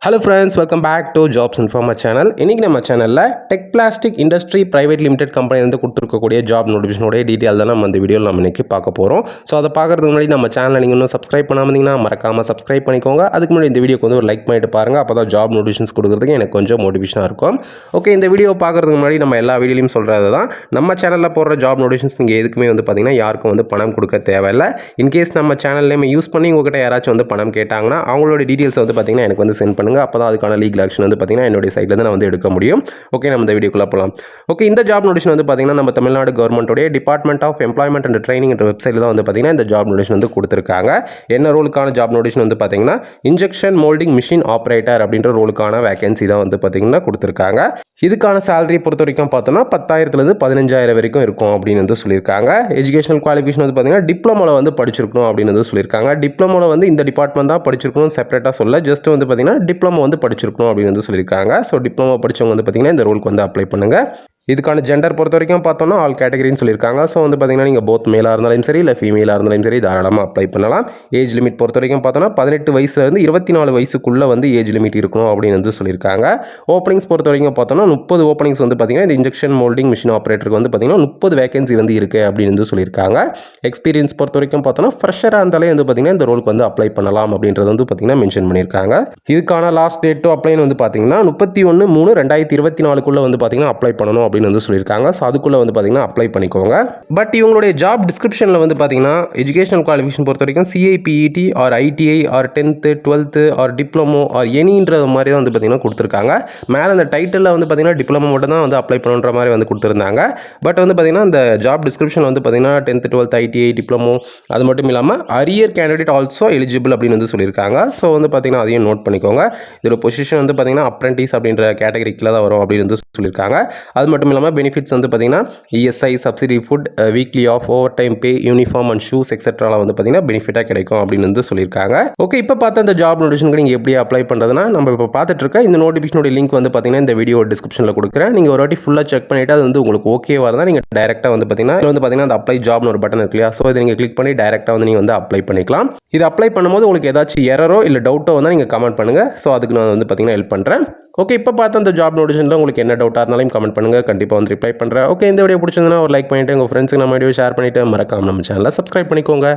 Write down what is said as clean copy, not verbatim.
Hello friends, welcome back to Jobs Informa channel. இன்னைக்கு நம்ம சேனல்ல tech plastic industry private limited company வந்து கொடுத்துருக்கக்கூடிய ஜாப் நோட்டிஃபிகேஷனோட டீட்டெயில் தான் நம்ம இந்த வீடியோவில் நம்ம இன்னைக்கு பார்க்க போகிறோம். ஸோ அதை பார்க்கறதுக்கு முன்னாடி நம்ம சேனலை நீங்கள் இன்னும் சப்ஸ்கிரைப் பண்ணாமல் இருந்தீங்கன்னா மறக்காமல் சப்ஸ்கிரைப் பண்ணிக்கோங்க. அதுக்கு முன்னாடி இந்த வீடியோக்கு வந்து ஒரு லைக் பண்ணிட்டு பாருங்கள். அப்போ தான் ஜாப் நோட்டிஃபிகேஷன்ஸ் கொடுக்குறதுக்கு எனக்கு கொஞ்சம் மோட்டிவேஷனாக இருக்கும். ஓகே, இந்த வீடியோ பார்க்கறதுக்கு முன்னாடி நம்ம எல்லா வீடியோலையும் சொல்கிறது தான், நம்ம சேனலில் போடுற ஜாப் நோட்டிஃபிகேஷன்ஸ் நீங்கள் எதுக்குமே வந்து பார்த்தீங்கன்னா யாருக்கும் வந்து பணம் கொடுக்க தேவையில்லை. இன்கேஸ் நம்ம சேனல் நேம் யூஸ் பண்ணி உங்கள்கிட்ட யாராச்சும் வந்து பணம் கேட்டாங்கன்னா அவங்களோட டீட்டெயில்ஸ் வந்து பார்த்தீங்கன்னா எனக்கு வந்து சென்ட் பண்ணுங்கள். அப்போ தான் அதுக்கான லீகல் ஆக்ஷன் வந்து பார்த்தீங்கன்னா என்னுடைய சைட்லேருந்து நான் வந்து எடுக்க முடியும். ஓகே, நம்ம இந்த வீடியோக்குள்ளே போகலாம். ஓகே, இந்த ஜாப் நோட்டிஃபிகேஷன் வந்து பார்த்தீங்கன்னா நம்ம தமிழ்நாடு கவர்மெண்ட்டோடைய department of employment and training என்ற வெப்சைட்டில் தான் வந்து பார்த்தீங்கன்னா இந்த ஜாப் நோட்டிஃபிகேஷன் வந்து கொடுத்துருக்காங்க. என்ன ரோலுக்கான ஜாப் நோட்டிஃபிகேஷன் வந்து பார்த்தீங்கன்னா இன்ஜெக்ஷன் மோல்டிங் மிஷின் ஆப்ரேட்டர் அப்படின்ற ரோலுக்கான வேகன்சி தான் வந்து பார்த்தீங்கன்னா கொடுத்துருக்காங்க. இதுக்கான சேலரி பொறுத்த வரைக்கும் பார்த்தோம்னா 10,000லேருந்து 15,000 வரைக்கும் இருக்கும் அப்படின்னு வந்து சொல்லியிருக்காங்க. எஜுகேஷனல் குவாலிஃபிகேஷன் வந்து பார்த்தீங்கன்னா டிப்ளமோவில் வந்து படிச்சிருக்கணும் அப்படின்னு வந்து சொல்லியிருக்காங்க. டிப்ளமோவில் வந்து இந்த டிபார்ட்மெண்ட் தான் படிச்சிருக்கணும் செப்பரேட்டாக சொல்ல, ஜஸ்ட் வந்து பார்த்தீங்கன்னா டிப்ளமோ வந்து படிச்சிருக்கணும் அப்படின்னு வந்து சொல்லியிருக்காங்க. ஸோ டிப்ளமோ படித்தவங்க வந்து பார்த்தீங்கன்னா இந்த ரோலுக்கு வந்து அப்ளை பண்ணுங்கள். இதுக்கான ஜெண்டர் பொறுத்த வரைக்கும் பார்த்தோம்னா ஆல் கேட்டகரின்னு சொல்லியிருக்காங்க. ஸோ வந்து பார்த்தீங்கன்னா நீங்கள் போத் மேலாக இருந்தாலும் சரி இல்லை ஃபீமேலாக இருந்தாலும் சரி தாராளமாக அப்ளை பண்ணலாம். ஏஜ் லிமிட் பொறுத்த வரைக்கும் பார்த்தோன்னா 18 வயசுலேருந்து 24 வயசுக்குள்ளே வந்து ஏஜ் லிமிட் இருக்கணும் அப்படின்னு வந்து சொல்லியிருக்காங்க. ஓப்பனிங்ஸ் பொறுத்த வரைக்கும் பார்த்தோன்னா 30 ஓப்பனிங்ஸ் வந்து பார்த்தீங்கன்னா இந்த இன்ஜெக்ஷன் மோல்டிங் மிஷின் ஆப்ரேட்டருக்கு வந்து பார்த்தீங்கன்னா 30 வேகன்சி வந்து இருக்குது அப்படின்னு வந்து சொல்லியிருக்காங்க. எக்ஸ்பீரியன்ஸ் பொறுத்த வரைக்கும் பார்த்தோன்னா ஃப்ரெஷராக இருந்தாலே வந்து பார்த்தீங்கன்னா இந்த ரோலுக்கு வந்து அப்ளை பண்ணலாம் அப்படின்றது வந்து பார்த்தீங்கன்னா மென்ஷன் பண்ணியிருக்காங்க. இதுக்கான லாஸ்ட் டேட் டு அப்ளைன்னு வந்து பார்த்தீங்கன்னா 31/3/2024 வந்து பார்த்தீங்கன்னா அப்ளை பண்ணணும் அப்படின்னு வந்து சொல்லியிருக்காங்க. ஸோ அதுக்குள்ளே வந்து பார்த்தீங்கன்னா அப்ளை பண்ணிக்கோங்க. பட் இவங்களுடைய ஜாப் டிஸ்கிரிப்ஷனில் வந்து பார்த்தீங்கன்னா எஜுகேஷனல் குவாலிஃபிகேஷன் பொறுத்த வரைக்கும் CIPET or ITI or 10th 12th or diploma or எனின்ற மாதிரி தான் வந்து பார்த்தீங்கன்னா கொடுத்துருக்காங்க. மேலே அந்த டைட்டிலில் வந்து பார்த்தீங்கன்னா டிப்ளமோ மட்டும் தான் வந்து அப்ளை பண்ணுற மாதிரி வந்து கொடுத்துருந்தாங்க. பட் வந்து பார்த்தீங்கன்னா இந்த ஜாப் டிஸ்கிரிப்ஷன் வந்து பார்த்தீங்கன்னா 10th 12th ஐடிஐ டிப்ளமோ அது மட்டும் இல்லாமல் அரியர் கேண்டிடேட் ஆல்சோ எலிஜிபிள் அப்படின்னு வந்து சொல்லியிருக்காங்க. ஸோ வந்து பார்த்தீங்கன்னா அதையும் நோட் பண்ணிக்கோங்க. இதோட பொசிஷன் வந்து பார்த்தீங்கன்னா அப்ரெண்டிஸ் அப்படின்ற கேட்டகரிக்கில் தான் வரும் அப்படின்னு வந்து சொல்லியிருக்காங்க. அது மட்டும் இல்லாமல் பெனிஃபிட்ஸ் வந்து பார்த்தீங்கன்னா ESI subsidy food weekly off over time pay uniform and shoes எக்ஸெட்ராலாம் வந்து பார்த்தீங்கன்னா பெனிஃபிட்டாக கிடைக்கும் அப்படின்னு வந்து சொல்லியிருக்காங்க. ஓகே, இப்போ பார்த்த அந்த ஜாப் நோட்டிஃபிகேஷனுக்கு நீங்கள் எப்படி அப்ளை பண்ணுறதுனா நம்ம இப்போ பார்த்துட்டு இருக்க இந்த நோட்டிஃபிகேஷனோட லிங்க் வந்து பார்த்தீங்கன்னா இந்த வீடியோ டிஸ்கிரிப்ஷனில் கொடுக்குறேன். நீங்கள் ஒரு வாட்டி ஃபுல்லாக செக் பண்ணிவிட்டு அது வந்து உங்களுக்கு ஓகேவாக இருந்தால் நீங்கள் டேரெக்டாக வந்து பார்த்தீங்கன்னா இதில் வந்து பார்த்தீங்கன்னா அந்த அப்ளை ஜாப்னு ஒரு பட்டன் இருக்கு இல்லையா, ஸோ இதை நீங்கள் கிளிக் பண்ணி டேரெக்டாக வந்து நீங்கள் வந்து அப்ளை பண்ணிக்கலாம். இது அப்ளை பண்ணும்போது உங்களுக்கு ஏதாச்சும் எரரோ இல்லை டவுட்டோ வந்தால் நீங்கள் கமெண்ட் பண்ணுங்கள். ஸோ அதுக்கு நான் வந்து பார்த்தீங்கன்னா ஹெல்ப் பண்ணுறேன். ஓகே, இப்போ பார்த்து அந்த ஜாப் நோட்டிஃபிகேஷனில் உங்களுக்கு என்ன டவுட்டாக இருந்தாலும் கமெண்ட் பண்ணுங்கள், கண்டிப்பாக வந்து ரிப்ளை பண்ணுறேன். ஓகே, இந்த வீடியோ பிடிச்சிருந்தா ஒரு லைக் பண்ணிவிட்டு உங்கள் ஃப்ரெண்ட்ஸுக்கு நம்ம வீடியோ ஷேர் பண்ணிவிட்டு மறக்காம நம்ம சேனலை சப்ஸ்கிரைப் பண்ணிக்கோங்க.